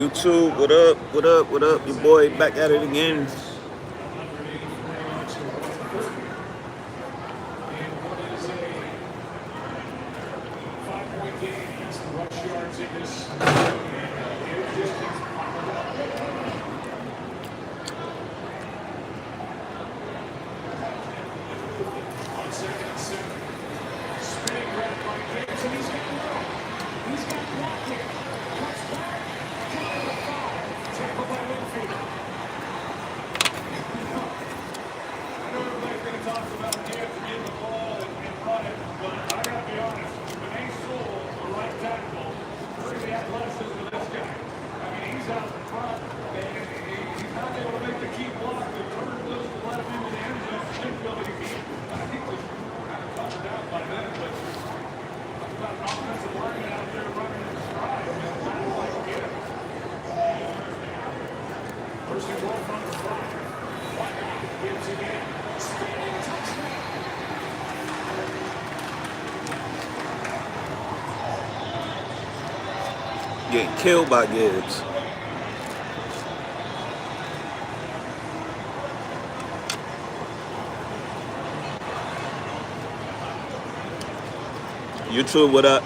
YouTube, what up, what up, what up? Your boy back at it again. Getting killed by Gibbs. YouTube, what up?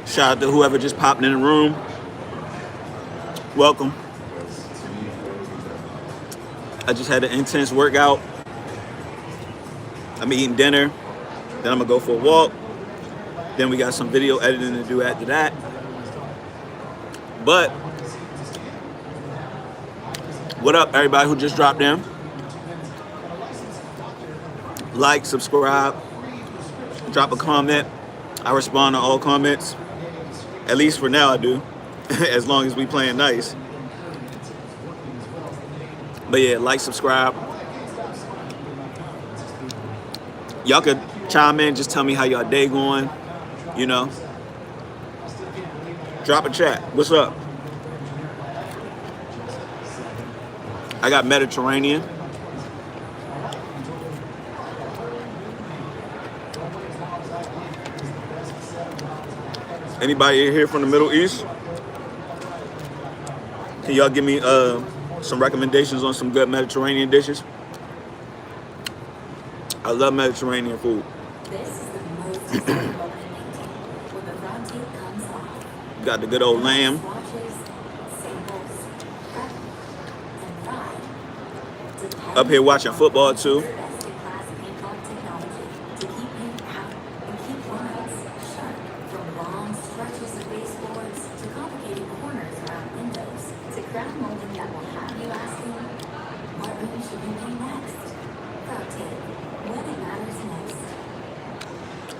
Shout out to whoever just popped in the room. Welcome. I just had an intense workout. I'm eating dinner. Then I'm gonna go for a walk. Then we got some video editing to do after that. But what up, everybody who just dropped in? Like, subscribe, drop a comment. I respond to all comments. At least for now I do, as long as we playing nice. But yeah, like, subscribe. Y'all could chime in, just tell me how y'all day going, you know. Drop a chat, what's up? I got Mediterranean. Anybody here from the Middle East? Can y'all give me some recommendations on some good Mediterranean dishes? I love Mediterranean food. Got the good old lamb. Up here watching football too.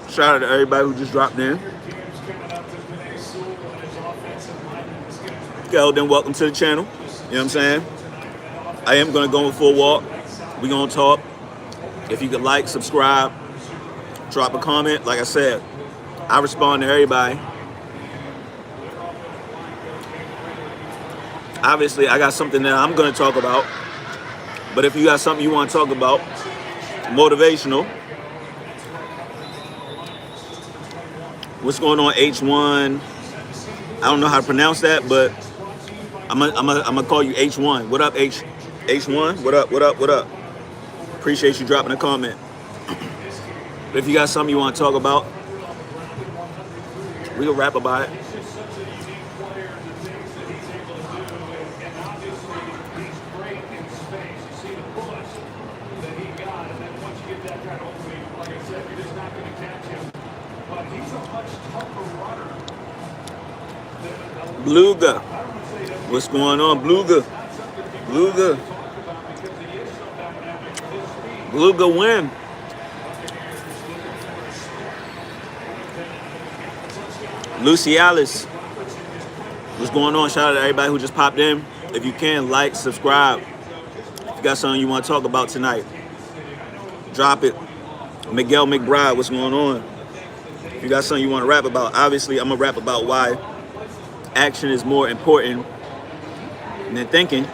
Shout out to everybody who just dropped in. Okay, then welcome to the channel. You know what I'm saying? I am gonna go for a walk. We're gonna talk. If you could like, subscribe, drop a comment. Like I said, I respond to everybody. Obviously, I got something that I'm going to talk about. But if you got something you want to talk about, motivational, what's going on, H1? I don't know how to pronounce that, but I'm gonna call you H1. What up, H1? What up? What up? What up? Appreciate you dropping a comment. But if you got something you want to talk about, we can rap about it. Bluga. What's going on, Bluga? Bluga. Bluga win. Lucy Alice. What's going on? Shout out to everybody who just popped in. If you can, like, subscribe. If you got something you want to talk about tonight, drop it. Miguel McBride, what's going on? If you got something you want to rap about, obviously I'm going to rap about why action is more important than thinking.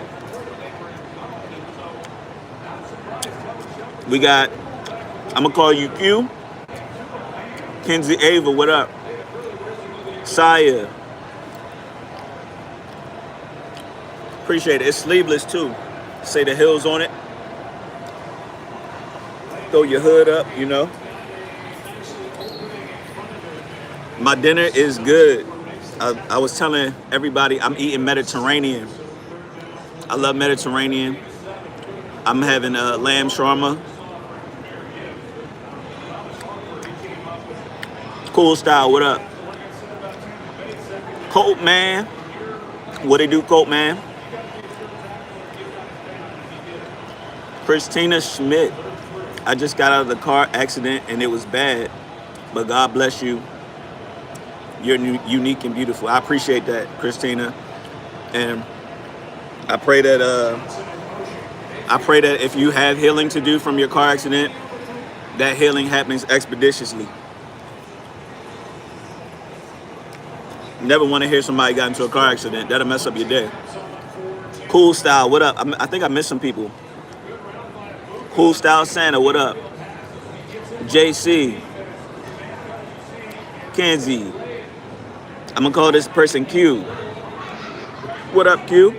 We got, I'm going to call you Q. Kenzie Ava, what up? Saya. Appreciate it. It's sleeveless too. Say the hills on it. Throw your hood up, you know. My dinner is good. I was telling everybody I'm eating Mediterranean. I love Mediterranean. I'm having a lamb shawarma. Cool style, what up? Colt man. What they do, Colt man? Christina Schmidt. I just got out of the car accident and it was bad. But God bless you. You're unique and beautiful. I appreciate that, Christina. And I pray that if you have healing to do from your car accident, that healing happens expeditiously. Never want to hear somebody got into a car accident. That'll mess up your day. Cool style, what up? I think I missed some people. Cool style Santa, what up? JC. Kenzie. I'm gonna call this person Q. What up, Q?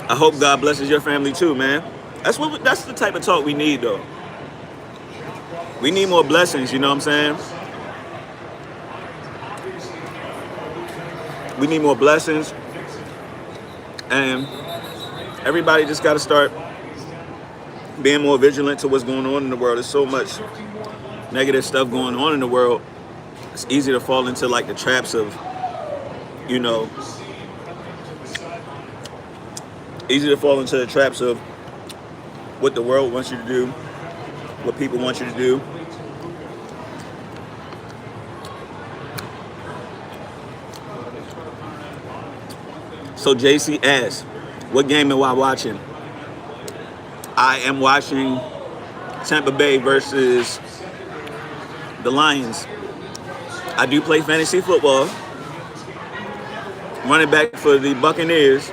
I hope God blesses your family too, man. That's the type of talk we need, though. We need more blessings, you know what I'm saying? We need more blessings. And everybody just got to start being more vigilant to what's going on in the world. There's so much negative stuff going on in the world. It's easy to fall into like the traps of, you know, easy to fall into the traps of what the world wants you to do, what people want you to do. So JC asks, what game am I watching? I am watching Tampa Bay versus the Lions. I do play fantasy football. Running back for the Buccaneers.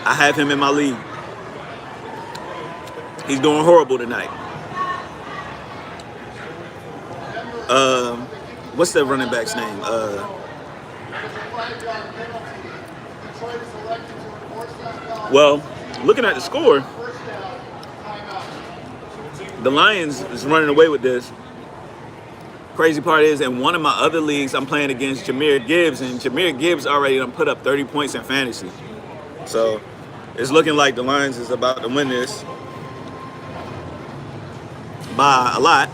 I have him in my league. He's doing horrible tonight. What's that running back's name? Well, looking at the score, the Lions is running away with this. Crazy part is, in one of my other leagues, I'm playing against Jahmyr Gibbs, and Jahmyr Gibbs already done put up 30 points in fantasy. So it's looking like the Lions is about to win this by a lot.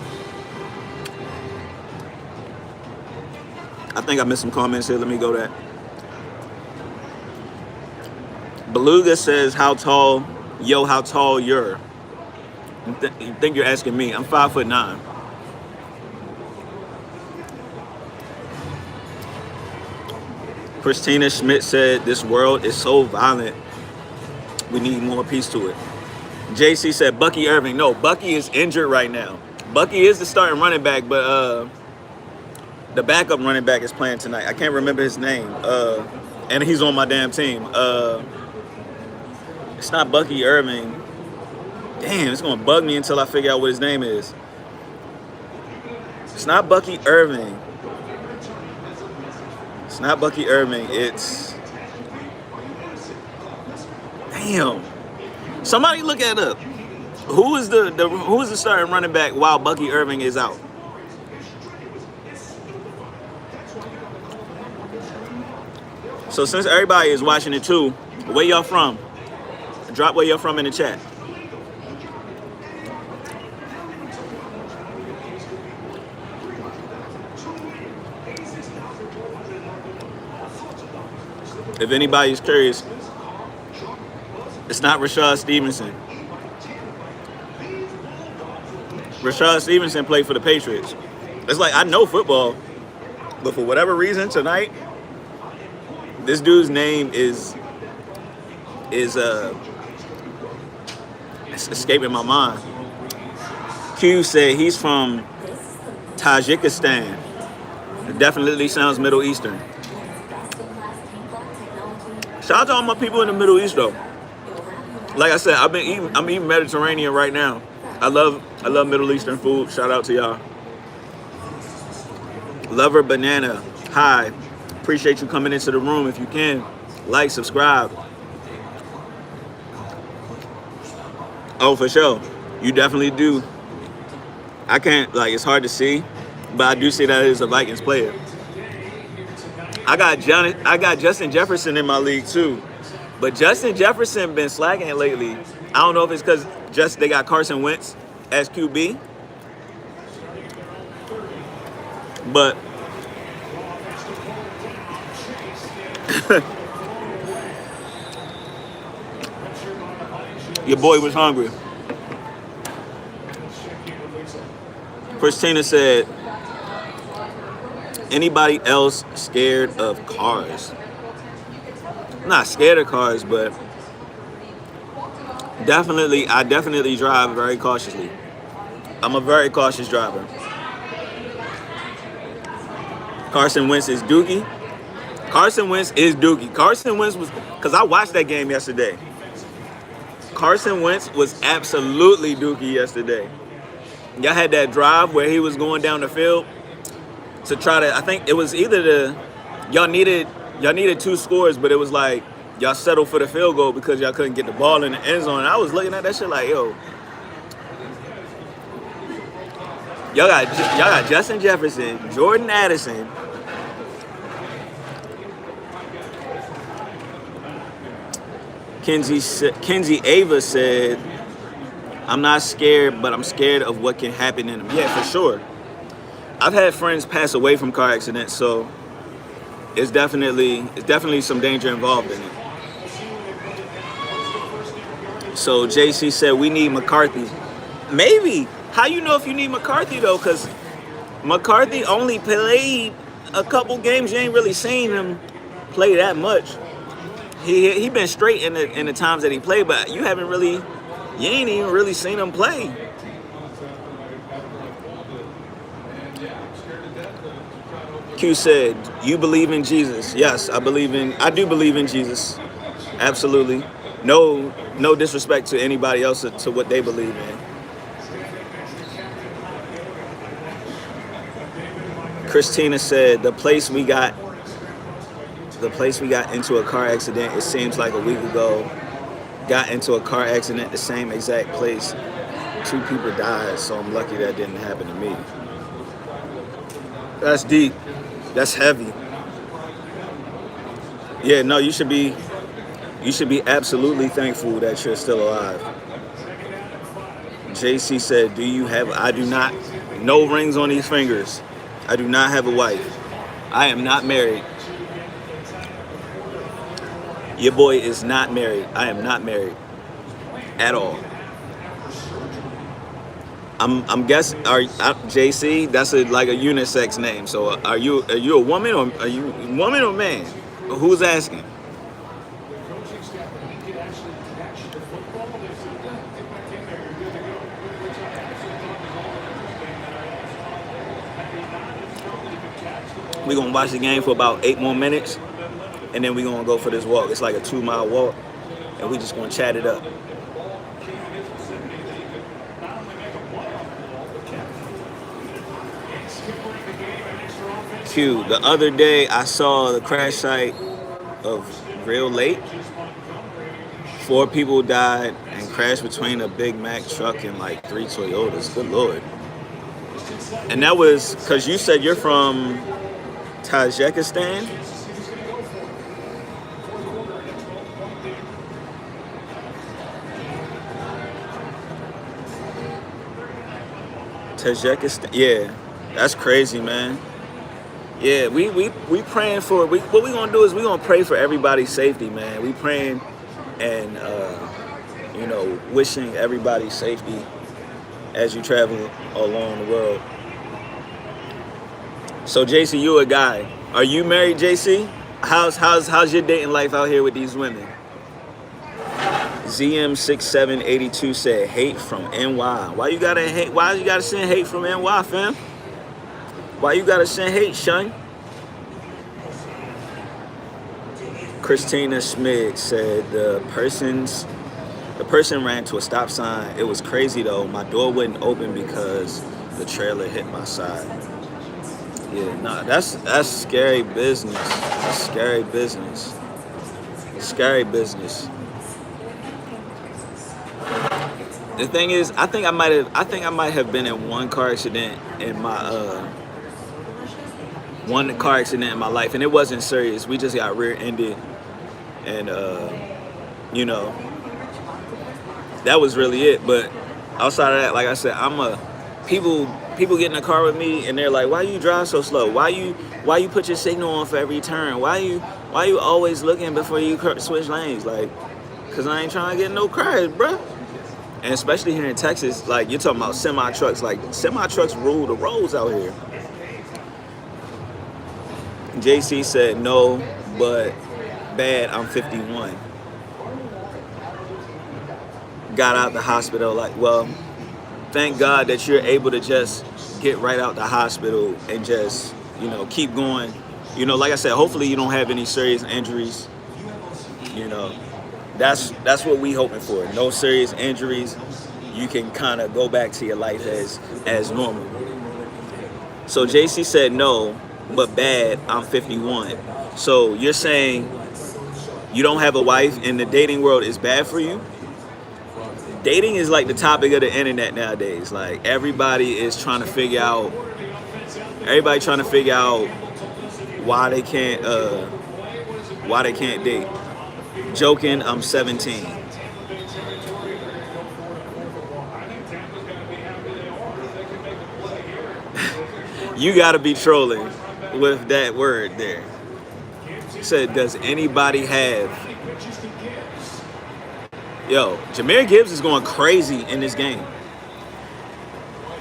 I think I missed some comments here. Let me go that. Beluga says, how tall? Yo, how tall you're? You think you're asking me? I'm 5'9". Christina Schmidt said, this world is so violent. We need more peace to it. JC said, Bucky Irving. No, Bucky is injured right now. Bucky is the starting running back, but The backup running back is playing tonight. I can't remember his name. And he's on my damn team. It's not Bucky Irving. Damn, it's gonna bug me until I figure out what his name is. It's not Bucky Irving. It's not Bucky Irving. It's damn. Somebody look that up. Who is the starting running back while Bucky Irving is out? So since everybody is watching it too, where y'all from? Drop where y'all from in the chat. If anybody's curious, it's not Rashad Stevenson. Rashad Stevenson played for the Patriots. It's like, I know football, but for whatever reason tonight, this dude's name is it's escaping my mind. Q said he's from Tajikistan. It definitely sounds Middle Eastern. Shout out to all my people in the Middle East though. Like I said, I'm eating Mediterranean right now. I love Middle Eastern food. Shout out to y'all. Lover Banana, hi. Appreciate you coming into the room. If you can, like, subscribe. Oh, for sure. You definitely do. I can't, like, it's hard to see, but I do see that it's a Vikings player. I got Justin Jefferson in my league too, but Justin Jefferson been slacking lately. I don't know if it's because they got Carson Wentz as QB, but your boy was hungry. Christina said, anybody else scared of cars? I'm not scared of cars, but I definitely drive very cautiously. I'm a very cautious driver. Carson Wentz is dookie. Carson Wentz is dookie. Carson Wentz was, because I watched that game yesterday. Carson Wentz was absolutely dookie yesterday. Y'all had that drive where he was going down the field to try to, I think it was either y'all needed 2 scores, but it was like y'all settled for the field goal because y'all couldn't get the ball in the end zone. And I was looking at that shit like, yo, y'all got Justin Jefferson, Jordan Addison. Kenzie Ava said, I'm not scared, but I'm scared of what can happen in them. Yeah, for sure. I've had friends pass away from car accidents, so it's definitely some danger involved in it. So JC said we need McCarthy. Maybe. How you know if you need McCarthy though? Because McCarthy only played a couple games. You ain't really seen him play that much. He been straight in the times that he played, but you ain't even really seen him play. Q said, you believe in Jesus? Yes, I do believe in Jesus. Absolutely. No disrespect to anybody else to what they believe in. Christina said, the place we got into a car accident, it seems like a week ago, got into a car accident, the same exact place. 2 people died, so I'm lucky that didn't happen to me. That's deep. That's heavy. Yeah, no, you should be absolutely thankful that you're still alive. JC said, I do not, no rings on these fingers. I do not have a wife. I am not married. Your boy is not married. I am not married at all. I'm guessing, JC, that's like a unisex name. So are you a woman or man? Who's asking? We're gonna watch the game for about 8 more minutes, and then we're gonna go for this walk. It's like a 2-mile walk, and we just gonna chat it up. Q, the other day I saw the crash site of Real Lake. 4 people died and crashed between a Big Mac truck and like 3 Toyotas. Good Lord. And that was because you said you're from Tajikistan? Tajikistan. Yeah, that's crazy, man. Yeah, we praying for what we gonna do is we gonna pray for everybody's safety, man. We praying and wishing everybody safety as you travel along the world. So JC, you a guy. Are you married, JC? How's your dating life out here with these women? ZM6782 said hate from NY. Why you gotta hate? Why you gotta send hate from NY, fam? Why you gotta send hate, son? Christina Smith said the person ran to a stop sign. It was crazy though. My door wouldn't open because the trailer hit my side. Yeah, nah, that's scary business. That's scary business. Scary business. The thing is, I think I might have been in one car accident in my life, and it wasn't serious. We just got rear-ended, and that was really it. But outside of that, like I said, people get in the car with me and they're like, why you drive so slow? Why you put your signal on for every turn? Why you always looking before you switch lanes? Like, cause I ain't trying to get no crash, bruh. And especially here in Texas, like you're talking about semi trucks. Like semi trucks rule the roads out here. JC said no, but bad. I'm 51. Got out the hospital. Like, well, thank God that you're able to just get right out the hospital and just keep going. Like I said, hopefully you don't have any serious injuries. That's what we hoping for. No serious injuries. You can kind of go back to your life as normal. So JC said no, but bad. I'm 51. So you're saying you don't have a wife and the dating world is bad for you? Dating is like the topic of the internet nowadays. Like everybody trying to figure out why they can't date. Joking, I'm 17. You gotta be trolling with that word there. Said, does anybody have? Yo, Jahmyr Gibbs is going crazy in this game.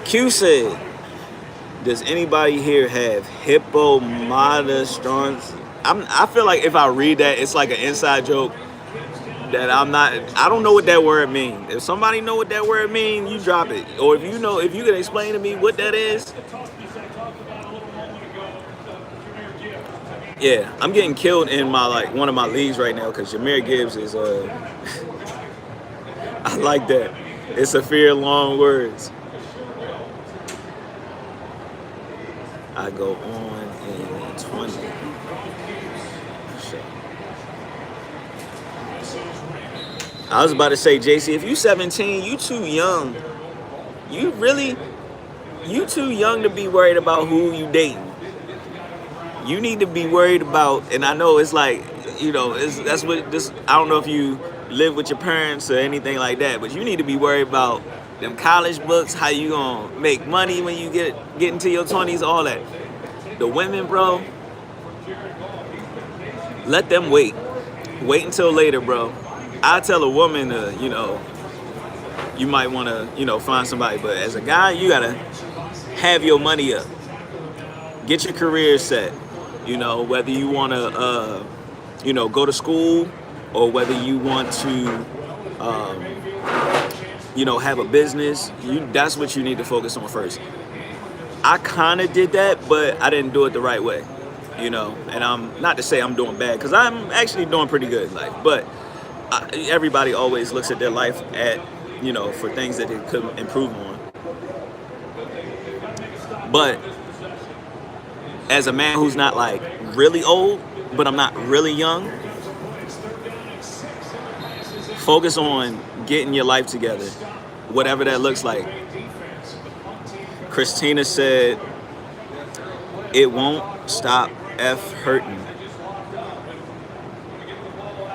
Q said, does anybody here have hippopotamus? I feel like if I read that, it's like an inside joke that I don't know what that word means. If somebody know what that word means, you drop it. Or if you can explain to me what that is. Yeah, I'm getting killed in one of my leagues right now because Jahmyr Gibbs is I like that. It's a fear of long words. I go on in 20. I was about to say, JC, if you 17, you too young. You too young to be worried about who you dating. You need to be worried about, and I know it's like, I don't know if you live with your parents or anything like that, but you need to be worried about them college books, how you gonna make money when you get into your 20s, all that. The women, bro, let them wait. Wait until later, bro. I tell a woman you might want to, find somebody, but as a guy, you gotta have your money up. Get your career set. Whether you want to, go to school or whether you want to, have a business. That's what you need to focus on first. I kind of did that, but I didn't do it the right way. you know. And I'm not to say I'm doing bad, because I'm actually doing pretty good in life. But everybody always looks at their life at, you know, for things that they could improve on. But as a man who's not like really old, but I'm not really young, focus on getting your life together, whatever that looks like. Christina said, it won't stop F hurting.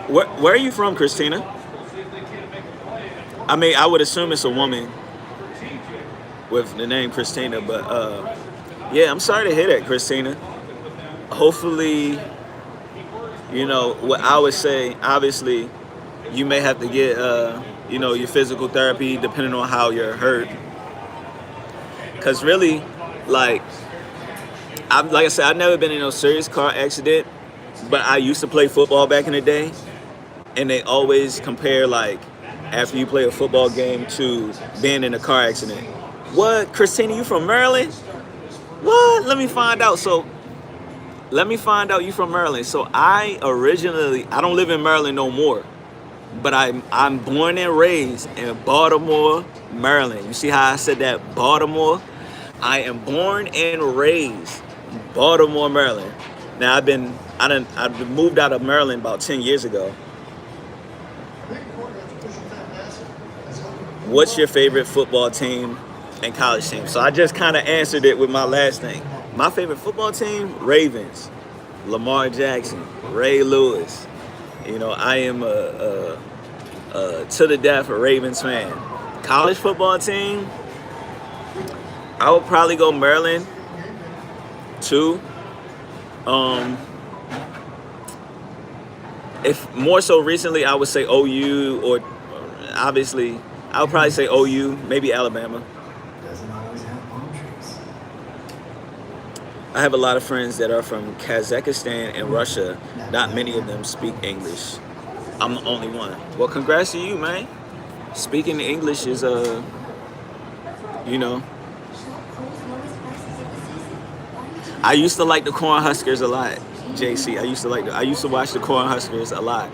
Where are you from, Christina? I mean, I would assume it's a woman with the name Christina, but yeah, I'm sorry to hear that, Christina. Hopefully, you know, what I would say, obviously, you may have to get, you know, your physical therapy depending on how you're hurt. Because really, like I said, I've never been in a serious car accident, but I used to play football back in the day, and they always compare, like, after you play a football game to being in a car accident. What, Christina, you from Maryland? What? Let me find out. You from Maryland. So I don't live in Maryland no more, but I'm born and raised in Baltimore, Maryland. You see how I said that, Baltimore? I am born and raised in Baltimore, Maryland. Now I've been moved out of Maryland about 10 years ago. What's your favorite football team and college team? So I just kind of answered it with my last thing. My favorite football team, Ravens. Lamar Jackson, Ray Lewis. You know, I am a to the death a Ravens fan. College football team, I would probably go Maryland too. If more so recently, I would say OU, or obviously I would probably say OU, maybe Alabama. I have a lot of friends that are from Kazakhstan and Russia. Not many of them speak English. I'm the only one. Well, congrats to you, man. Speaking English is, you know. I used to like the Cornhuskers a lot, JC. I used to watch the Cornhuskers a lot.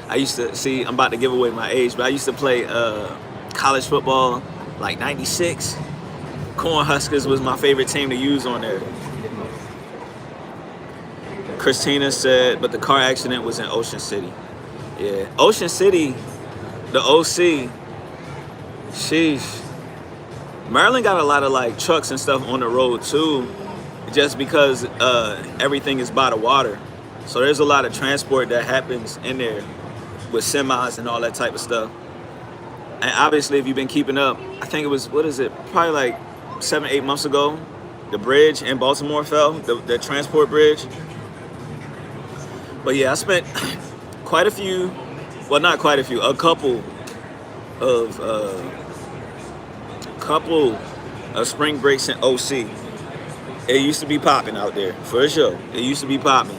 I used to, see, I'm about to give away my age, but I used to play college football, like 96. Cornhuskers was my favorite team to use on there. Christina said, but the car accident was in Ocean City. Yeah, Ocean City, the OC, sheesh. Maryland got a lot of like trucks and stuff on the road too, just because everything is by the water. So there's a lot of transport that happens in there with semis and all that type of stuff. And obviously, if you've been keeping up, I think it was, probably like 7-8 months ago, the bridge in Baltimore fell, the transport bridge. But yeah, I spent a couple of spring breaks in OC. It used to be popping out there, for sure. It used to be popping.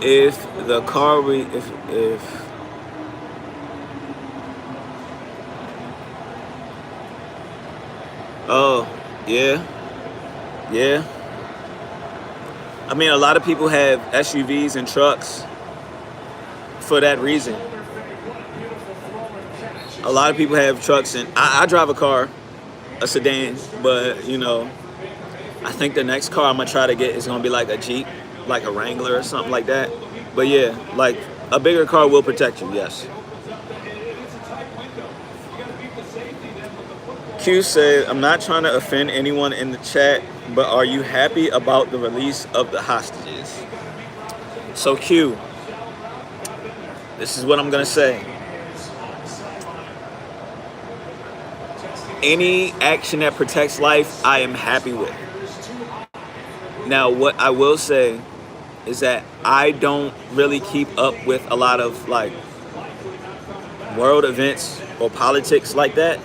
If the car oh, yeah. I mean, a lot of people have SUVs and trucks for that reason. A lot of people have trucks, and I drive a car, a sedan, but, you know, I think the next car I'm gonna try to get is gonna be like a Jeep, like a Wrangler or something like that. But yeah, like a bigger car will protect you, yes. Q said, I'm not trying to offend anyone in the chat, but are you happy about the release of the hostages? So Q, this is what I'm gonna say. Any action that protects life, I am happy with. Now, what I will say is that I don't really keep up with a lot of like world events or politics like that.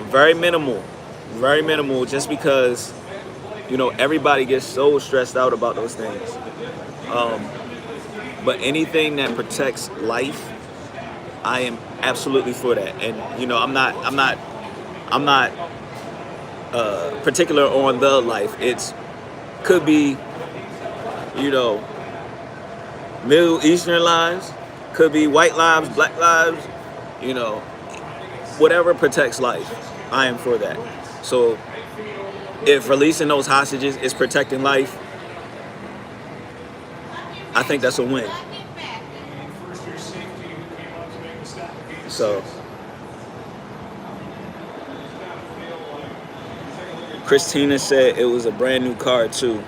Very minimal, just because, you know, everybody gets so stressed out about those things. But anything that protects life, I am absolutely for that. And you know, I'm not particular on the life. It's could be, you know, Middle Eastern lives, could be white lives, black lives, you know, whatever protects life. I am for that. So if releasing those hostages is protecting life, I think that's a win. So Christina said it was a brand new car too.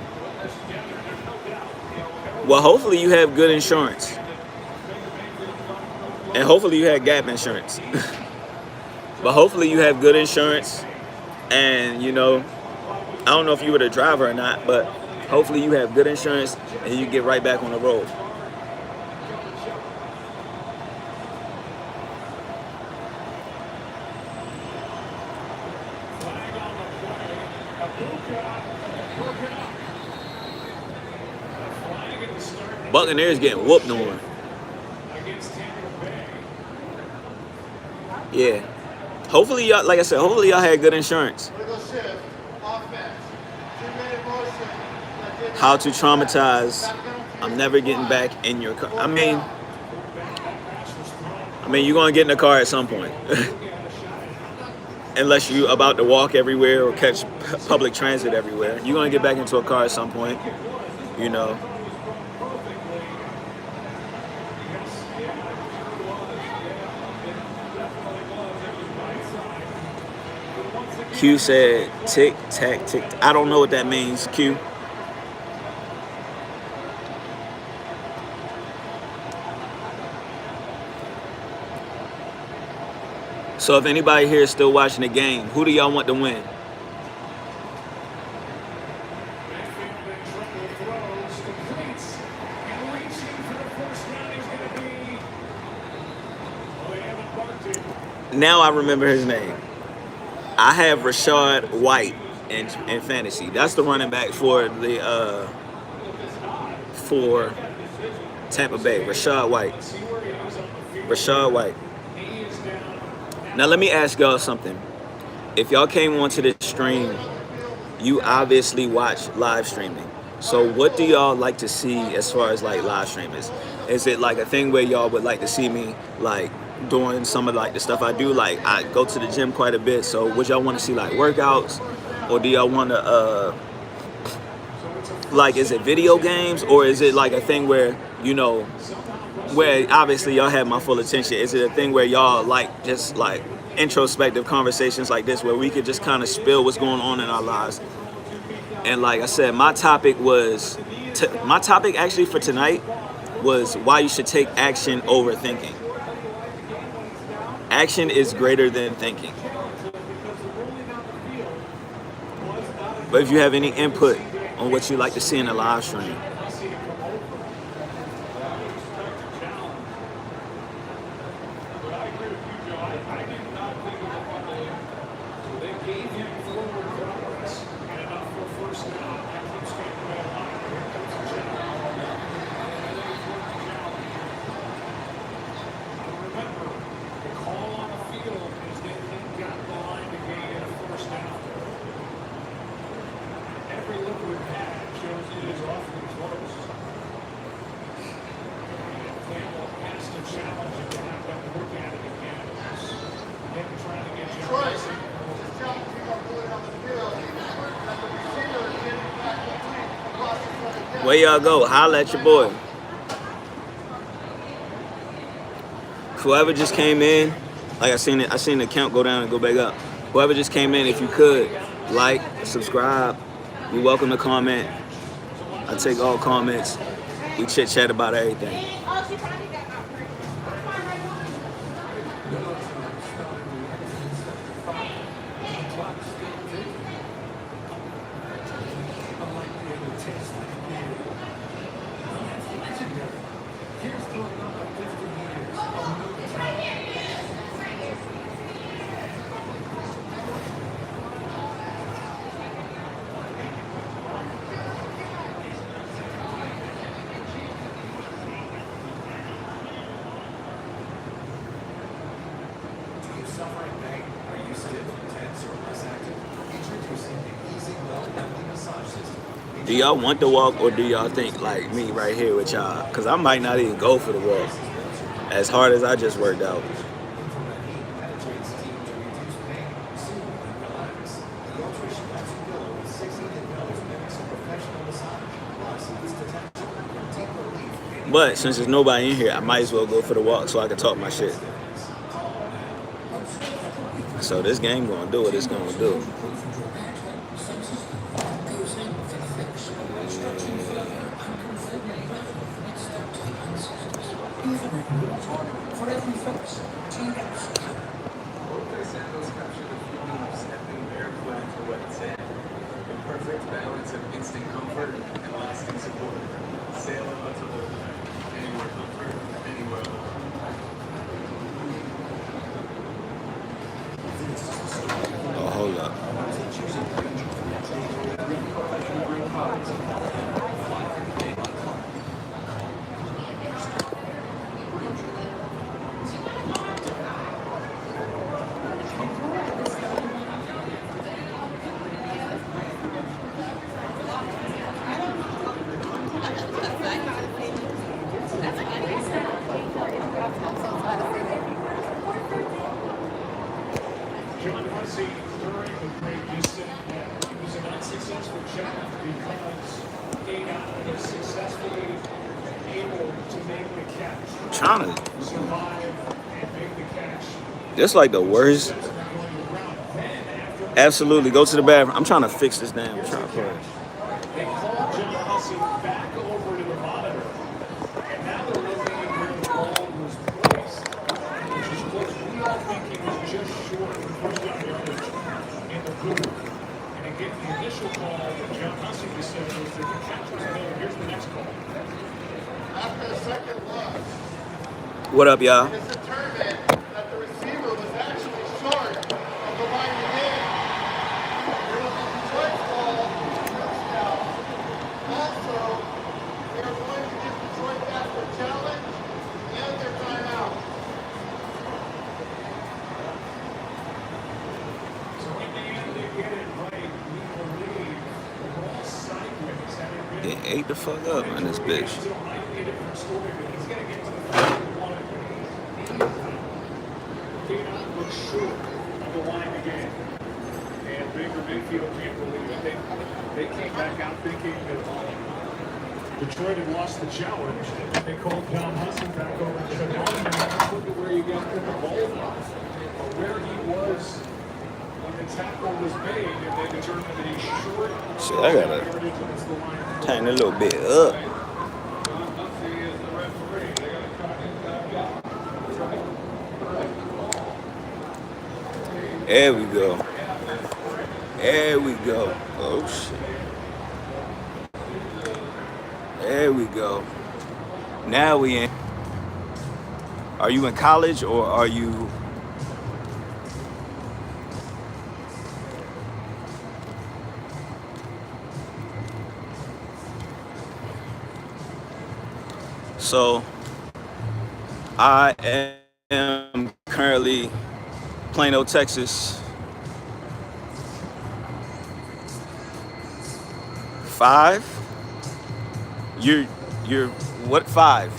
Well, hopefully you have good insurance. And hopefully you had gap insurance. But hopefully you have good insurance. And, you know, I don't know if you were the driver or not, but hopefully you have good insurance and you get right back on the road. Buccaneers getting whooped on. Yeah. Hopefully y'all, like I said, hopefully y'all had good insurance. How to traumatize. I'm never getting back in your car. I mean, you're gonna get in the car at some point. Unless you about to walk everywhere or catch public transit everywhere. You're gonna get back into a car at some point, you know. Q said tick, tack, tick. I don't know what that means, Q. So if anybody here is still watching the game, who do y'all want to win? Now I remember his name. I have Rashad White in fantasy. That's the running back for the for Tampa Bay. Rashad White. Rashad White. Now let me ask y'all something. If y'all came onto this stream, you obviously watch live streaming. So what do y'all like to see as far as like live streamers? Is it like a thing where y'all would like to see me like doing some of like the stuff I do? Like I go to the gym quite a bit. So would y'all want to see like workouts, or do y'all want to like, is it video games, or is it like a thing where, you know, where obviously y'all have my full attention? Is it a thing where y'all like just like introspective conversations like this where we could just kind of spill what's going on in our lives? And like I said, my topic actually for tonight was why you should take action over thinking. Action is greater than thinking. But if you have any input on what you like to see in the live stream, where y'all go? Holla at your boy. Whoever just came in, like I seen the count go down and go back up. Whoever just came in, if you could, like, subscribe. You're welcome to comment. I take all comments. We chit chat about everything. Do y'all want the walk, or do y'all think like me right here with y'all? Because I might not even go for the walk. As hard as I just worked out. But since there's nobody in here, I might as well go for the walk so I can talk my shit. So this game gonna do what it's gonna do. Imperfect balance of instant comfort and lasting support. Sail out to anywhere comfort, anywhere. Oh, hold up. John Hussey during the Great Houston was an unsuccessful job because he got successfully able to make the catch. Trying to. Survive and make the catch. That's like the worst. Absolutely. Go to the bathroom. I'm trying to fix this damn tripod. They called John Hussey back over to the monitor. And now they're looking at where the ball was placed, which is close. We all think he was just short of the first down yardage in the booth. And again, the initial call that John Hussey was said was that the catch was made. Here's the next call. After a second look, What up, y'all? it's determined that the receiver was actually short of the line to in. It was a Detroit ball, touchdown. Also, they are going to give Detroit back their challenge and their timeout. So in the end, they get it right. We believe the ball sideways. Had it been They ate the fuck up on this bitch. so it might be a different story, but he's going to get to the 41. Cannot look short of the line again. And Baker Mayfield can't believe it. They came back out thinking that Detroit had lost the challenge. They called John Hussey back over to the line. And look at where you got the ball from, or where he was when the tackle was made, and they determined that he's short. Shit, I gotta Yardage against the line. tighten a little bit up. John Hussey is the referee. They got to cut him back out. There we go. There we go. Oh shit. There we go. Now we in. Are you in college or are you? So I am currently Plano, Texas. 5? You're what 5?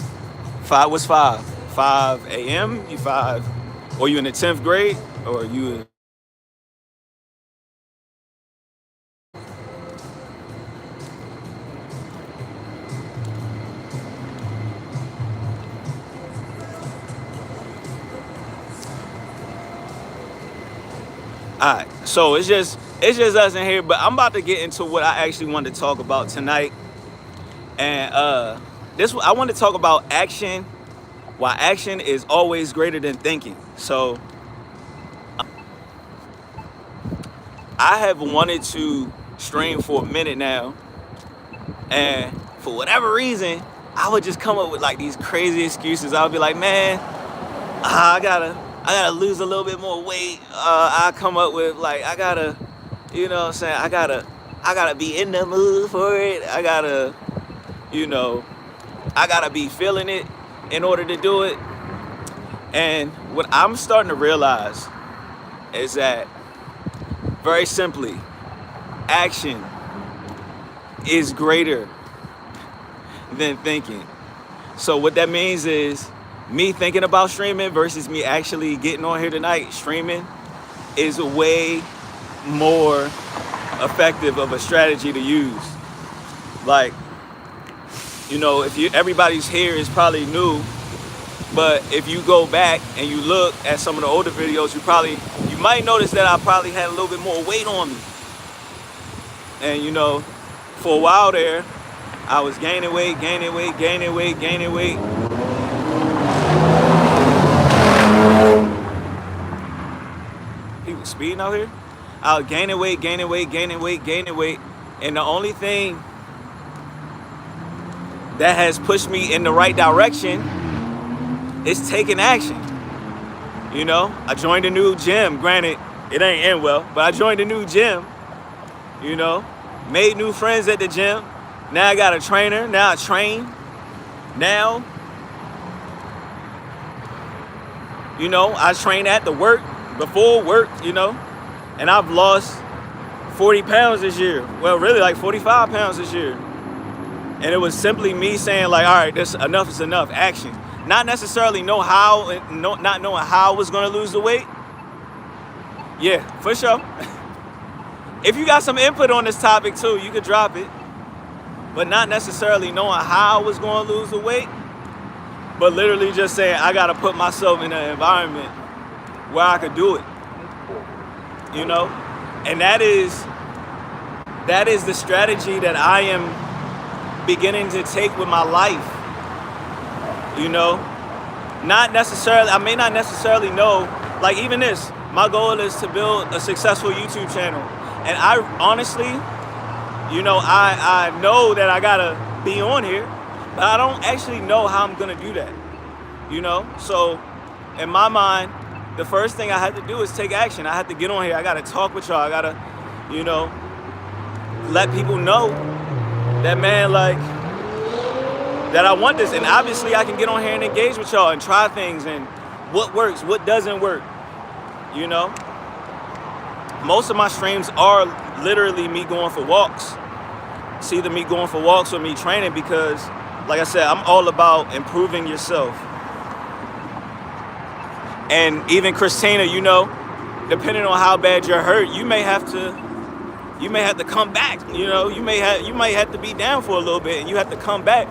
5 what's 5? 5 a.m. You 5? Or you in the 10th grade? Or you Alright, so it's just us in here, but I'm about to get into what I actually wanted to talk about tonight. And I want to talk about action, why action is always greater than thinking. So I have wanted to stream for a minute now, and for whatever reason, I would just come up with like these crazy excuses. I would be like, man, I gotta lose a little bit more weight. I come up with like, I gotta, you know what I'm saying? I gotta be in the mood for it. I gotta be feeling it in order to do it. And what I'm starting to realize is that, very simply, action is greater than thinking. So what that means is me thinking about streaming versus me actually getting on here tonight streaming is a way more effective of a strategy to use. Like, you know, if you everybody's here is probably new, but if you go back and you look at some of the older videos, you might notice that I probably had a little bit more weight on me. And you know, for a while there, I was gaining weight. People speeding out here. I was gaining weight. And the only thing that has pushed me in the right direction is taking action. You know, I joined a new gym. Granted, it ain't end well, but I joined a new gym. You know, made new friends at the gym. Now I got a trainer. Now I train. Now, you know, I train at the work, before work, you know, and I've lost 40 pounds this year. Well, really like 45 pounds this year. And it was simply me saying like, all right, this enough is enough, action. Not necessarily not knowing how I was gonna lose the weight. Yeah, for sure. If you got some input on this topic too, you could drop it. But not necessarily knowing how I was gonna lose the weight, but literally just saying I gotta put myself in an environment where I could do it. You know? And that is the strategy that I am beginning to take with my life. You know? I may not necessarily know, like even this, my goal is to build a successful YouTube channel. And I honestly, you know, I know that I gotta be on here, but I don't actually know how I'm gonna do that. You know? So in my mind, the first thing I had to do is take action. I had to get on here. I gotta talk with y'all. I gotta, you know, let people know that, man, like, that I want this. And obviously I can get on here and engage with y'all and try things and what works, what doesn't work, you know? Most of my streams are literally me going for walks. It's either me going for walks or me training because, like I said, I'm all about improving yourself. And even Christina, you know, depending on how bad you're hurt, you may have to come back. You know, you might have to be down for a little bit and you have to come back.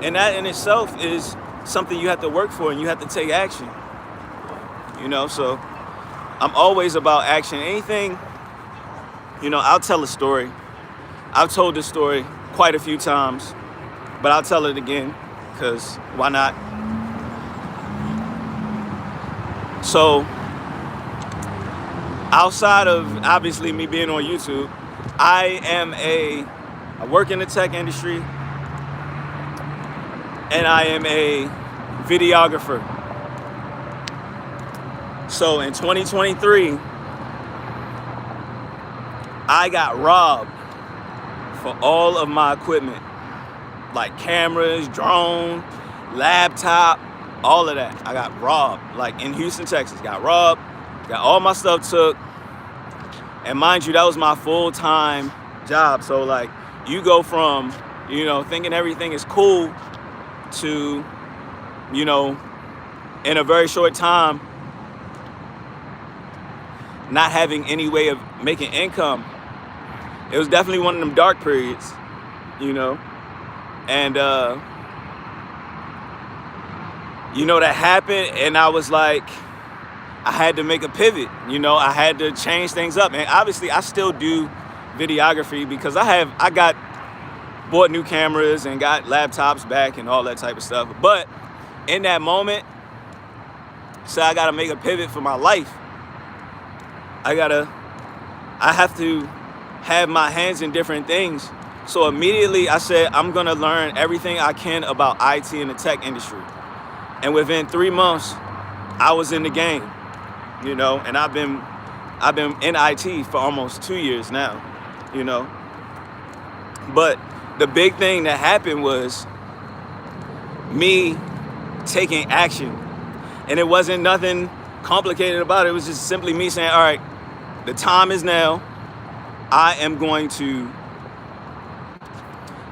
And that in itself is something you have to work for and you have to take action. You know, so I'm always about action. Anything, you know, I'll tell a story. I've told this story quite a few times, but I'll tell it again because why not? So outside of obviously me being on YouTube, I work in the tech industry and I am a videographer. So in 2023, I got robbed for all of my equipment, like cameras, drone, laptop, all of that. I got robbed, like in Houston, Texas, got robbed, got all my stuff took. And mind you, that was my full-time job. So like you go from, you know, thinking everything is cool to, you know, in a very short time, not having any way of making income. It was definitely one of them dark periods, you know, and, you know, that happened and I was like, I had to make a pivot, you know, I had to change things up. And obviously I still do videography because I got bought new cameras and got laptops back and all that type of stuff. But in that moment, so I gotta make a pivot for my life. I have to have my hands in different things. So immediately I said, I'm gonna learn everything I can about IT and the tech industry. And within 3 months, I was in the game, you know, and I've been in IT for almost 2 years now, you know. But the big thing that happened was me taking action. And it wasn't nothing complicated about it. It was just simply me saying, all right, the time is now. I am going to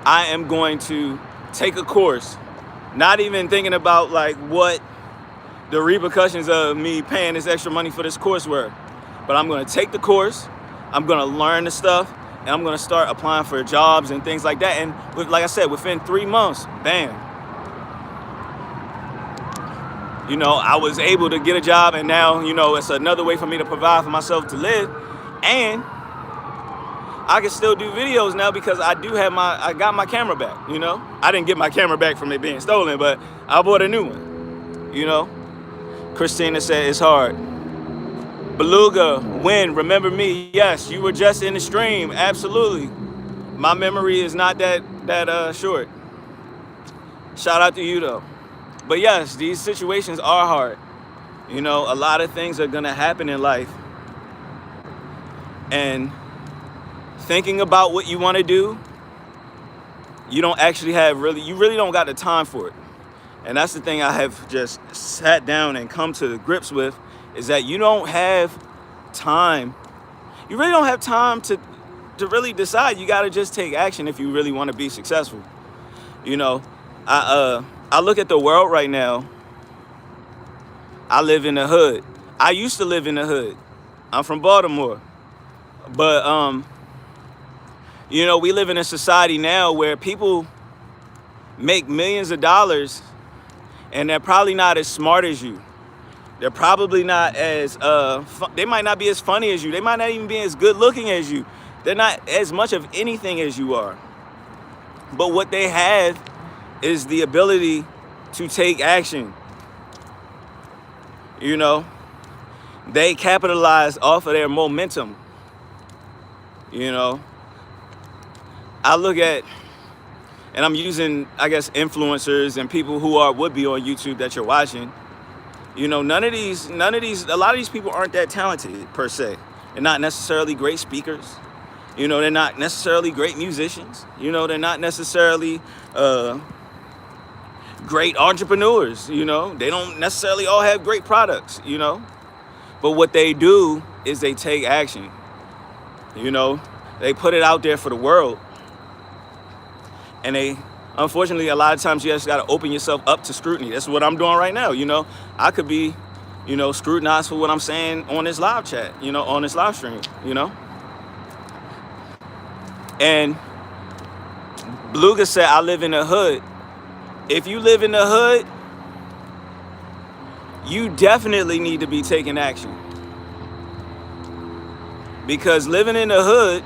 I am going to take a course, not even thinking about like what the repercussions of me paying this extra money for this course were. But I'm gonna take the course, I'm gonna learn the stuff, and I'm gonna start applying for jobs and things like that. And like I said, within 3 months, bam, I was able to get a job, and now, it's another way for me to provide for myself to live. And I can still do videos now because I got my camera back, I didn't get my camera back from it being stolen, but I bought a new one, Christina said it's hard. Beluga, when, remember me? Yes, you were just in the stream, absolutely. My memory is not that short. Shout out to you though. But yes, these situations are hard. A lot of things are gonna happen in life. And thinking about what you wanna do, you don't actually you really don't got the time for it. And that's the thing I have just sat down and come to grips with, is that you don't have time. You really don't have time to really decide. You gotta just take action if you really wanna be successful. I look at the world right now. I live in the hood. I used to live in the hood. I'm from Baltimore. But, we live in a society now where people make millions of dollars and they're probably not as smart as you. They're probably not as, they might not be as funny as you. They might not even be as good looking as you. They're not as much of anything as you are. But what they have is the ability to take action. They capitalize off of their momentum. I look at, and I'm using, I guess, influencers and people who would be on YouTube that you're watching. A lot of these people aren't that talented per se. They're not necessarily great speakers. They're not necessarily great musicians. They're not necessarily great entrepreneurs. They don't necessarily all have great products, But what they do is they take action. They put it out there for the world. And unfortunately, a lot of times you just got to open yourself up to scrutiny. That's what I'm doing right now. I could be, scrutinized for what I'm saying on this live chat, on this live stream, And Beluga said, I live in the hood. If you live in the hood, you definitely need to be taking action. Because living in the hood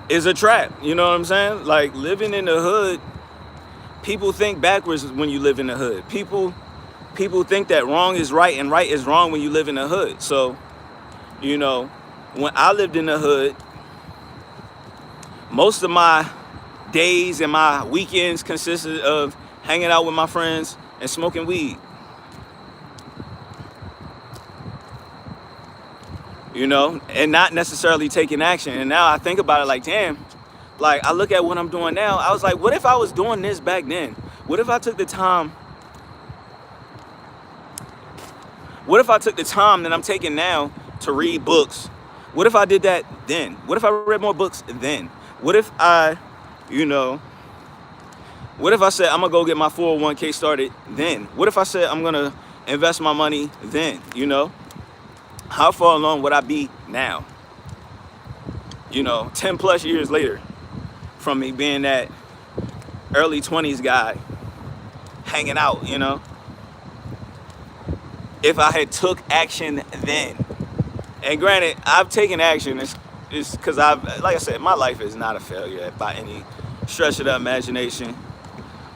is a trap. You know what I'm saying? Like, living in the hood, people think backwards when you live in the hood. People think that wrong is right and right is wrong when you live in the hood. So, when I lived in the hood, most of my days and my weekends consisted of hanging out with my friends and smoking weed. And not necessarily taking action. And now I think about it like, damn, like I look at what I'm doing now. I was like, what if I was doing this back then? What if I took the time? What if I took the time that I'm taking now to read books? What if I did that then? What if I read more books then? What if I, what if I said I'm gonna go get my 401k started then? What if I said I'm gonna invest my money then? How far along would I be now? 10 plus years later from me being that early 20s guy hanging out, if I had took action then. And granted, I've taken action. It's because like I said, my life is not a failure by any stretch of the imagination.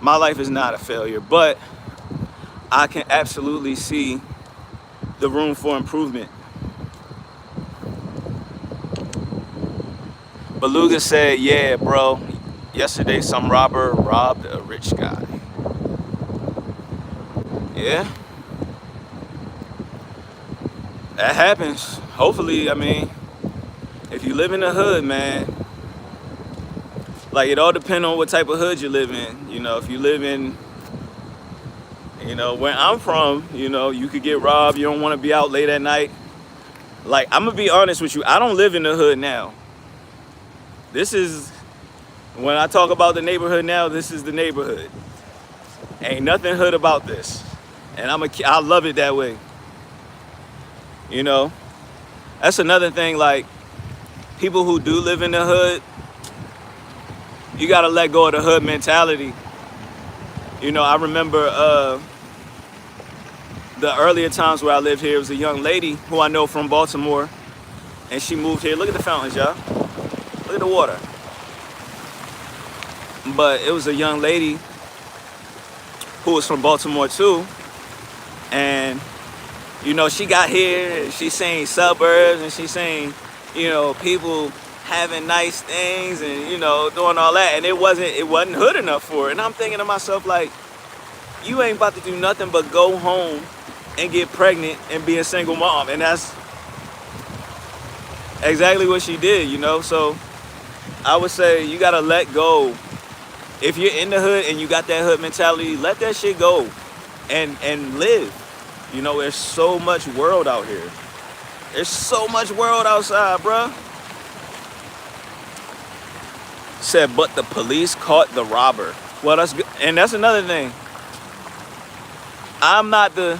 My life is not a failure, but I can absolutely see the room for improvement. Beluga said, yeah, bro, yesterday some robber robbed a rich guy. Yeah. That happens. Hopefully, if you live in the hood, man, like it all depends on what type of hood you live in. If you live in, where I'm from, you could get robbed. You don't want to be out late at night. Like, I'm going to be honest with you. I don't live in the hood now. This is When I talk about the neighborhood now, this is the neighborhood. Ain't nothing hood about this. And I love it that way. You know, that's another thing, like, people who do live in the hood, you gotta let go of the hood mentality. You know, I remember the earlier times where I lived here, it was a young lady who I know from Baltimore, and she moved here. Look at the fountains, y'all. Look at the water. But it was a young lady who was from Baltimore too, and you know, she got here and she's saying suburbs and she's saying, you know, people having nice things and, you know, doing all that, and it wasn't hood enough for her. And I'm thinking to myself, like, you ain't about to do nothing but go home and get pregnant and be a single mom. And that's exactly what she did, you know. So I would say you gotta let go. If you're in the hood and you got that hood mentality, let that shit go and live. You know, there's so much world out here. There's so much world outside, bruh. Said, but the police caught the robber. Well, that's good. And that's another thing. I'm not the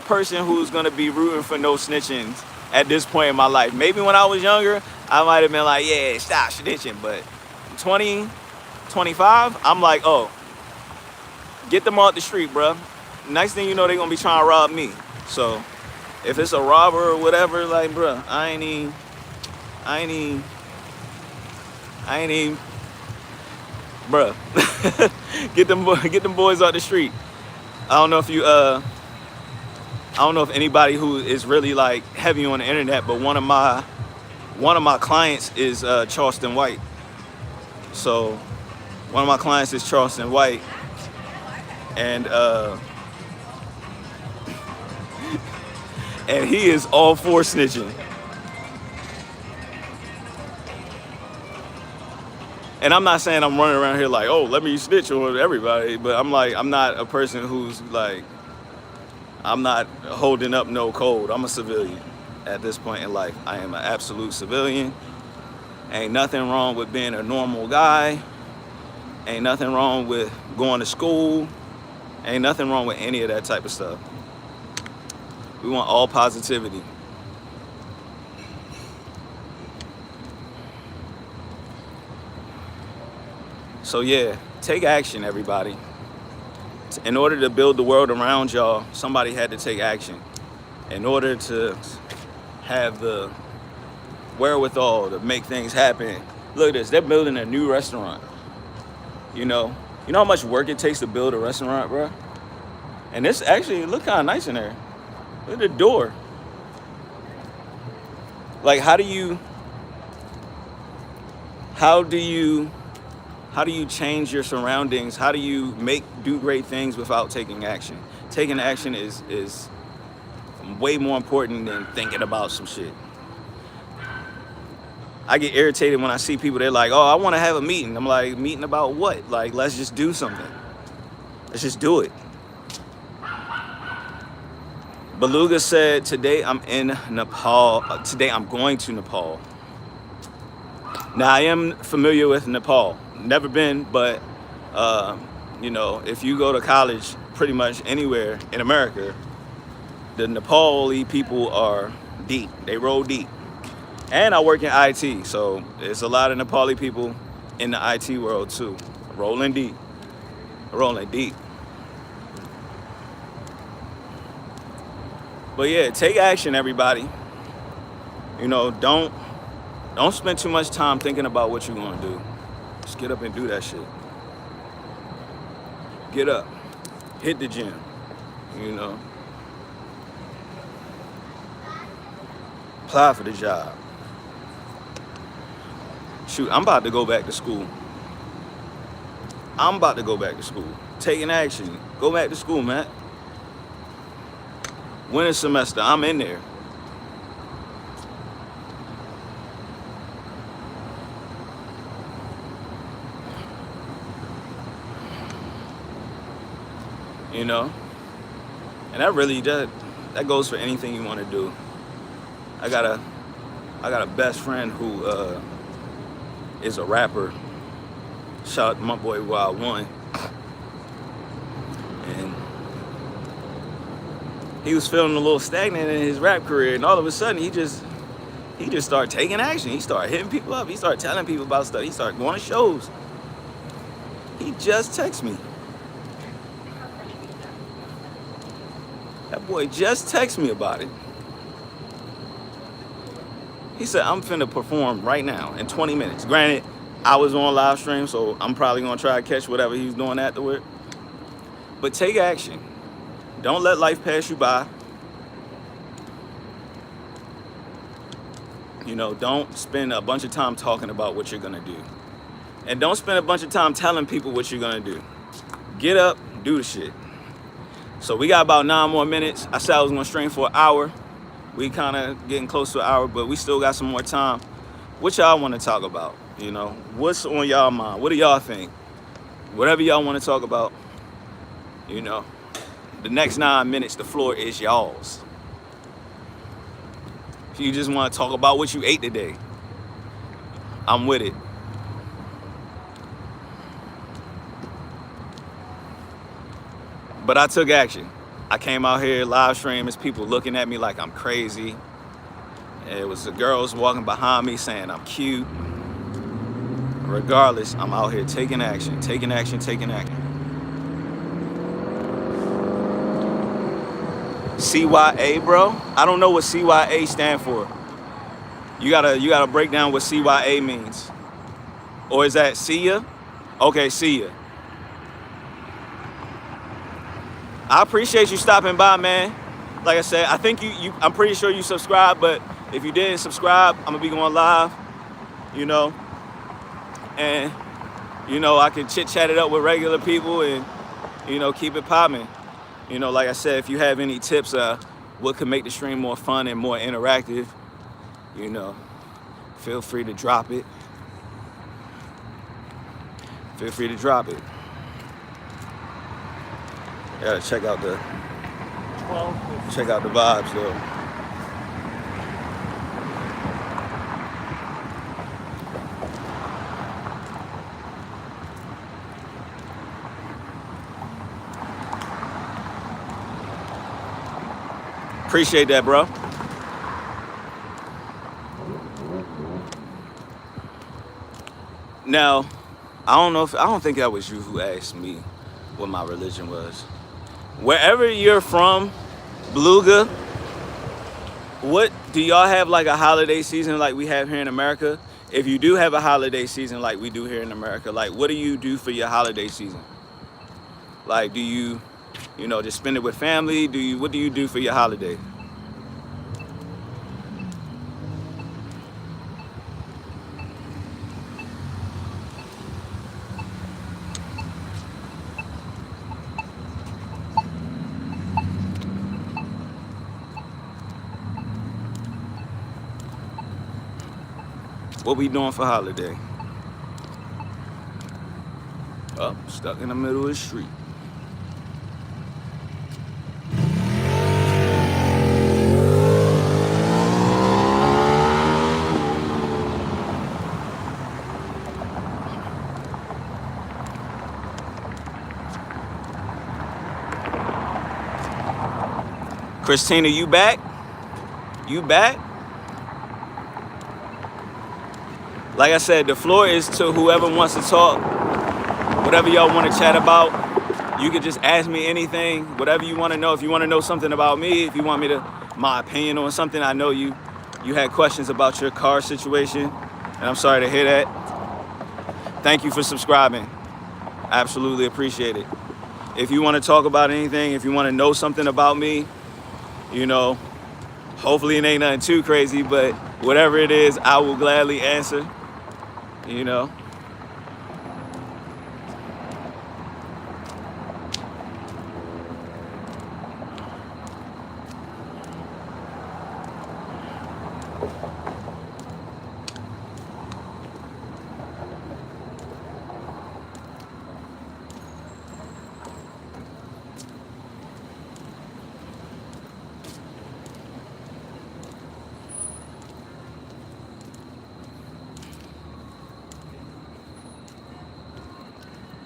person who's gonna be rooting for no snitching at this point in my life. Maybe when I was younger, I might have been like, yeah, stop snitching. But 20, 25, I'm like, oh, get them off the street, bruh. Next thing you know, they're gonna be trying to rob me. So if it's a robber or whatever, like, bruh, I ain't even, bruh. get them boys out the street. I don't know if anybody who is really like heavy on the internet, but one of my clients is Charleston White. So one of my clients is Charleston White, and and he is all for snitching. And I'm not saying I'm running around here like, oh, let me snitch on everybody, but I'm like, I'm not a person who's like, I'm not holding up no code. I'm a civilian at this point in life. I am an absolute civilian. Ain't nothing wrong with being a normal guy. Ain't nothing wrong with going to school. Ain't nothing wrong with any of that type of stuff. We want all positivity. So yeah, take action, everybody. In order to build the world around y'all, somebody had to take action. In order to have the wherewithal to make things happen. Look at this, they're building a new restaurant. You know how much work it takes to build a restaurant, bro? And this actually look kind of nice in there. Look at the door. Like, how do you change your surroundings? How do you do great things without taking action? Taking action is way more important than thinking about some shit. I get irritated when I see people, they're like, oh, I want to have a meeting. I'm like, meeting about what? Like, let's just do something. Let's just do it. Beluga said, today I'm in Nepal. Today I'm going to Nepal. Now, I am familiar with Nepal. Never been, but, if you go to college pretty much anywhere in America, the Nepali people are deep. They roll deep. And I work in IT, so there's a lot of Nepali people in the IT world too. Rolling deep. But yeah, take action, everybody. Don't spend too much time thinking about what you're gonna do. Just get up and do that shit. Get up, hit the gym, apply for the job. Shoot, I'm about to go back to school. Taking action. Go back to school, man. Winter semester, I'm in there. And that goes for anything you want to do. I got a best friend who is a rapper, Shout out to my boy Wild One. And he was feeling a little stagnant in his rap career, and all of a sudden he just started taking action. He started hitting people up. He started telling people about stuff. He started going to shows. He just texted me. That boy just texted me about it. He said, I'm finna perform right now in 20 minutes. Granted, I was on live stream, so I'm probably gonna try to catch whatever he's doing afterward. But take action. Don't let life pass you by. You know, don't spend a bunch of time talking about what you're gonna do. And don't spend a bunch of time telling people what you're gonna do. Get up, do the shit. So we got about 9 more minutes. I said I was gonna stream for an hour. We kind of getting close to an hour, but we still got some more time. What y'all want to talk about? You know, what's on y'all mind? What do y'all think? Whatever y'all want to talk about, you know, the next 9 minutes, the floor is y'all's. If you just want to talk about what you ate today, I'm with it. But I took action. I came out here live stream. There's people looking at me like I'm crazy. It was the girls walking behind me saying I'm cute. Regardless, I'm out here taking action, taking action, taking action. CYA, bro? I don't know what CYA stand for. You gotta break down what CYA means. Or is that see ya? Okay, see ya. I appreciate you stopping by, man. Like I said, I think I'm pretty sure you subscribed, but if you didn't subscribe, I'm gonna be going live, you know. And, you know, I can chit-chat it up with regular people and, you know, keep it popping. You know, like I said, if you have any tips, what could make the stream more fun and more interactive, you know, feel free to drop it. Feel free to drop it. Gotta check out the vibes though. Appreciate that, bro. Now, I don't think that was you who asked me what my religion was. Wherever you're from, Beluga, what do y'all have like a holiday season like we have here in America? If you do have a holiday season like we do here in America, like what do you do for your holiday season? Like, do you know, just spend it with family? What do you do for your holiday? What we doing for holiday? Oh, stuck in the middle of the street. Christina, you back? You back? Like I said, the floor is to whoever wants to talk. Whatever y'all want to chat about, you can just ask me anything, whatever you want to know. If you want to know something about me, if you want my opinion on something, I know you had questions about your car situation, and I'm sorry to hear that. Thank you for subscribing. I absolutely appreciate it. If you want to talk about anything, if you want to know something about me, you know, hopefully it ain't nothing too crazy, but whatever it is, I will gladly answer, you know.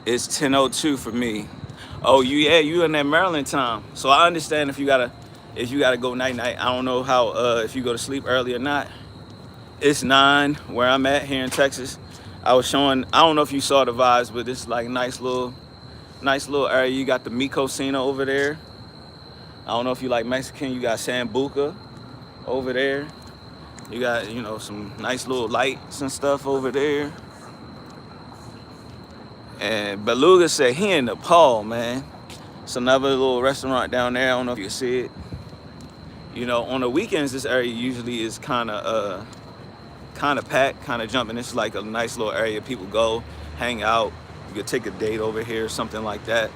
It's 10:02 for me. Oh, you in that Maryland time. So I understand if you gotta go night night. I don't know how if you go to sleep early or not. It's 9 where I'm at here in Texas. I was showing. I don't know if you saw the vibes, but it's like nice little area. You got the Micocina over there. I don't know if you like Mexican. You got Sambuca over there. You got, some nice little lights and stuff over there. And Beluga said he in Nepal, man. It's another little restaurant down there. I don't know if you see it. On the weekends, this area usually is kind of packed, kind of jumping. It's like a nice little area. People go, hang out. You could take a date over here, something like that.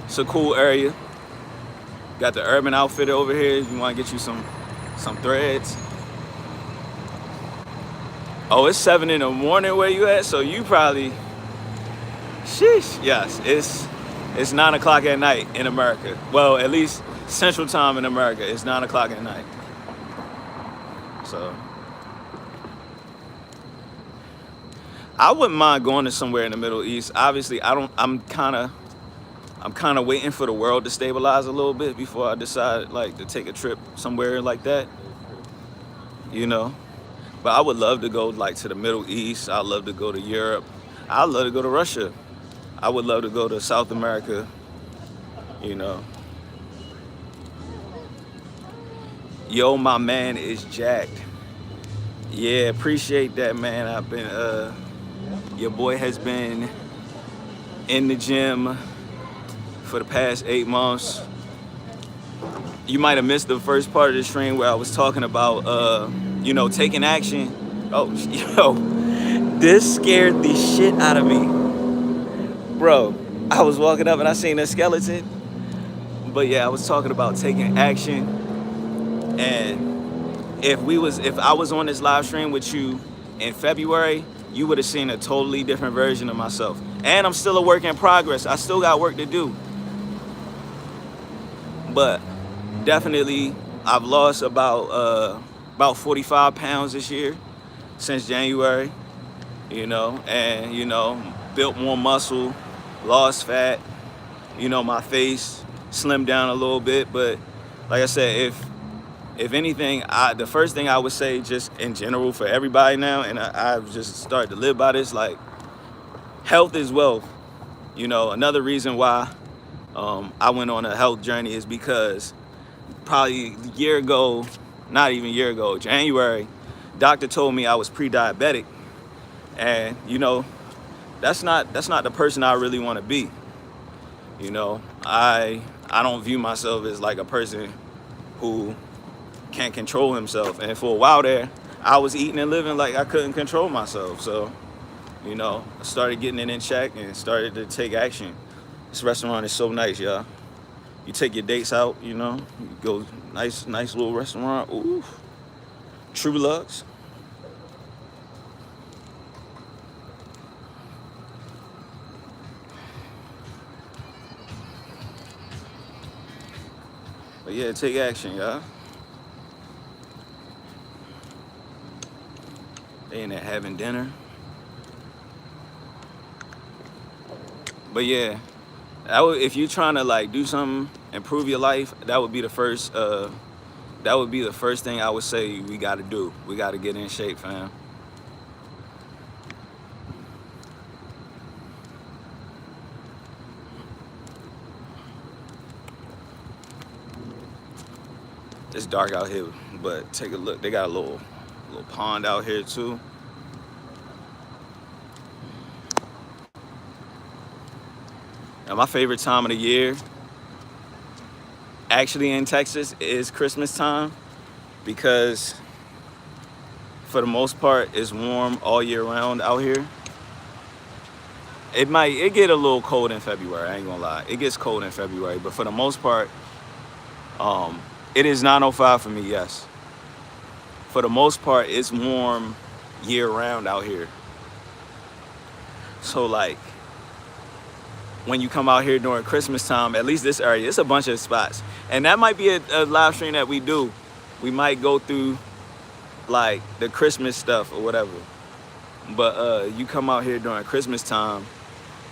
It's a cool area. Got the Urban Outfitter over here. You want to get you some threads. Oh, it's 7 in the morning where you at? So you probably, sheesh. Yes, it's 9 o'clock at night in America. Well, at least Central Time in America. It's 9 o'clock at night. So I wouldn't mind going to somewhere in the Middle East. Obviously, I'm kind of waiting for the world to stabilize a little bit before I decide to take a trip somewhere like that. But I would love to go to the Middle East. I'd love to go to Europe. I'd love to go to Russia. I would love to go to South America. Yo, my man is jacked. Yeah, appreciate that, man. I've been your boy has been in the gym for the past 8 months. You might have missed the first part of the stream where I was talking about taking action. Oh, this scared the shit out of me. Bro, I was walking up and I seen a skeleton. But yeah, I was talking about taking action. And if I was on this live stream with you in February, you would have seen a totally different version of myself. And I'm still a work in progress. I still got work to do. But definitely, I've lost about 45 pounds this year since January, and, built more muscle, lost fat, my face slimmed down a little bit. But like I said, if anything, the first thing I would say just in general for everybody now, and I've just started to live by this, health is wealth. Another reason why I went on a health journey is because probably a year ago, not even a year ago, January, doctor told me I was pre-diabetic. And, that's not the person I really want to be. I don't view myself as a person who can't control himself. And for a while there, I was eating and living like I couldn't control myself. So, I started getting it in check and started to take action. This restaurant is so nice, y'all. You take your dates out, you go nice little restaurant. Ooh, True Lux. But yeah, take action, y'all. They in there having dinner. But yeah, if you're trying to do something, improve your life, that would be the first thing I would say we got to do. We got to get in shape, fam. It's dark out here, but take a look. They got a little pond out here too. Now, my favorite time of the year, actually in Texas, is Christmas time, because for the most part, it's warm all year round out here. It get a little cold in February, I ain't gonna lie. It gets cold in February, but for the most part, it is 9:05 for me, yes. For the most part, it's warm year round out here. So when you come out here during Christmas time, at least this area, it's a bunch of spots. And that might be a live stream that we do. We might go through like the Christmas stuff or whatever. But you come out here during Christmas time,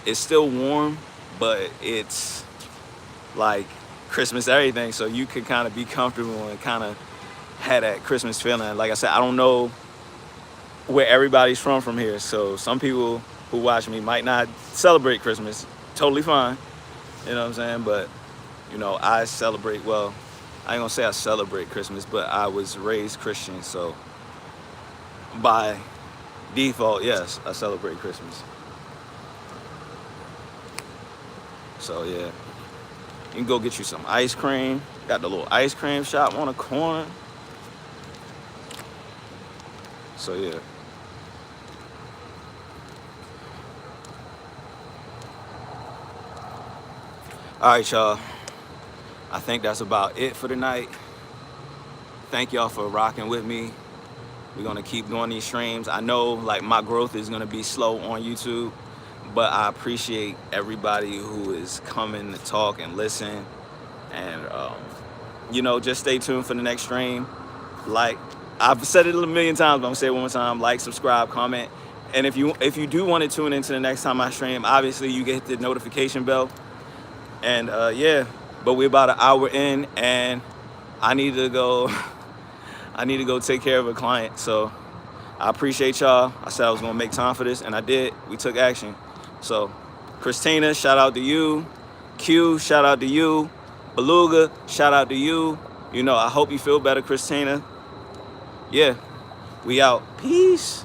it's still warm, but it's like Christmas everything, so you could kind of be comfortable and kind of have that Christmas feeling. Like I said, I don't know where everybody's from here, so some people who watch me might not celebrate Christmas. Totally fine, you know what I'm saying? But you know, I celebrate, well, I ain't gonna say I celebrate Christmas, but I was raised Christian, so by default, yes, I celebrate Christmas. So yeah, you can go get you some ice cream. Got the little ice cream shop on the corner. So yeah. All right, y'all. I think that's about it for tonight. Thank y'all for rocking with me. We're gonna keep doing these streams. I know like my growth is gonna be slow on YouTube, but I appreciate everybody who is coming to talk and listen. And you know, just stay tuned for the next stream. Like, I've said it a million times, but I'm gonna say it one more time. Like, subscribe, comment. And if you do want to tune into the next time I stream, obviously you get the notification bell. And yeah, but we're about an hour in, and I need to go take care of a client. So I appreciate y'all. I said I was gonna make time for this, and I did. We took action. So Christina, shout out to you. Q, shout out to you. Beluga, shout out to you. You know, I hope you feel better, Christina. Yeah, we out. Peace.